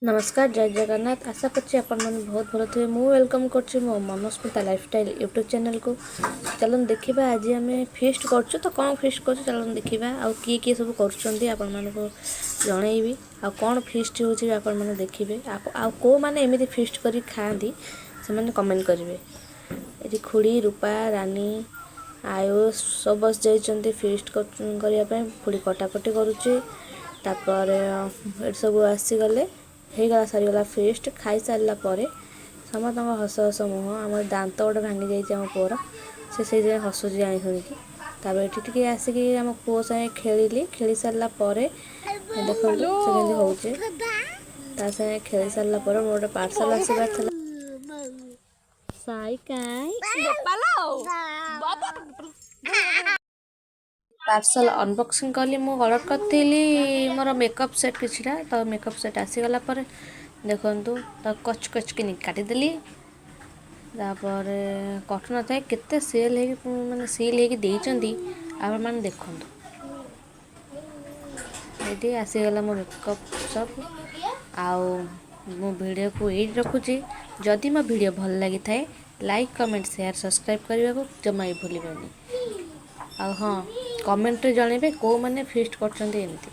नमस्कार जय जगन्नाथ आशा करছি ଆପଣମାନେ ବହୁତ ଭଲ ଥିବେ। ମୁଁ ୱେଲକମ୍ କରୁଛି ମୋ ମନସ୍ମିତା ଲାଇଫଷ୍ଟାଇଲ୍ ୟୁଟ୍ୟୁବ୍ ଚ୍ୟାନେଲକୁ। ଚାଲନ୍ତୁ ଦେଖିବା ଆଜି ଆମେ ଫିଷ୍ଟ କରୁଛୁ ତ କ'ଣ ଫିଷ୍ଟ କରୁଛୁ ଚାଲନ୍ତୁ ଦେଖିବା। ଆଉ କିଏ କିଏ ସବୁ କରୁଛନ୍ତି ଆପଣମାନଙ୍କୁ ଜଣେଇବି। ଆଉ କ'ଣ ଫିଷ୍ଟ ହେଉଛି ଆପଣମାନେ ଦେଖିବେ। ଆଉ କେଉଁମାନେ ଏମିତି ଫିଷ୍ଟ କରି ଖାଆନ୍ତି ସେମାନେ କମେଣ୍ଟ କରିବେ। ଏଠି ଖୁଡ଼ି ରୂପା ରାନୀ ଆୟୁଷ ସବୁ ବସି ଯାଇଛନ୍ତି ଫିଷ୍ଟ କରିବା ପାଇଁ। ଖୁଡ଼ି କଟାକଟି କରୁଛି। ତାପରେ ଏଠି ସବୁ ଆସିଗଲେ ହେଇଗଲା ସରିଗଲା ଫିଷ୍ଟ। ଖାଇସାରିଲା ପରେ ସମସ୍ତଙ୍କ ହସ ହସ ମୁହଁ। ଆମର ଦାନ୍ତ ଗୋଟେ ଭାଙ୍ଗି ଯାଇଛି ଆମ ପୁଅର, ସେ ସେଇଥିପାଇଁ ହସୁଛି ଜାଣି ଶୁଣିକି। ତାପରେ ଏଠି ଟିକେ ଆସିକି ଆମ ପୁଅ ସାଙ୍ଗେ ଖେଳି ସାରିଲା ପରେ ଦେଖନ୍ତୁ ସେ କେମିତି ହେଉଛି। ତା ସାଙ୍ଗେ ଖେଳି ସାରିଲା ପରେ ମୋର ଗୋଟେ ପାର୍ସଲ୍ ଆସିବାର ଥିଲା। ପାର୍ସଲ୍ ଅନବକ୍ସିଂ କଲି। ମୁଁ ଅର୍ଡ଼ର କରିଥିଲି ମୋର ମେକଅପ୍ ସେଟ୍ କିଛିଟା, ତ ମେକଅପ୍ ସେଟ୍ ଆସିଗଲା ପରେ ଦେଖନ୍ତୁ ତାକୁ କଚ୍ କିନି କାଟିଦେଲି। ତାପରେ କଟୁ ନଥାଏ କେତେ ସିଲ୍ ହେଇକି ଦେଇଛନ୍ତି ଆପଣମାନେ ଦେଖନ୍ତୁ। ଏଇଠି ଆସିଗଲା ମୋ ମେକଅପ୍ ସବୁ। ଆଉ ମୁଁ ଭିଡ଼ିଓକୁ ଏଇଠି ରଖୁଛି। ଯଦି ମୋ ଭିଡ଼ିଓ ଭଲ ଲାଗିଥାଏ ଲାଇକ୍ କମେଣ୍ଟ ସେୟାର ସବସ୍କ୍ରାଇବ୍ କରିବାକୁ ଜମା ବି ଭୁଲିବେନି। ଆଉ ହଁ, କମେଣ୍ଟରେ ଜଣେଇବେ କେଉଁମାନେ ଫିଷ୍ଟ କରୁଛନ୍ତି ଏମିତି।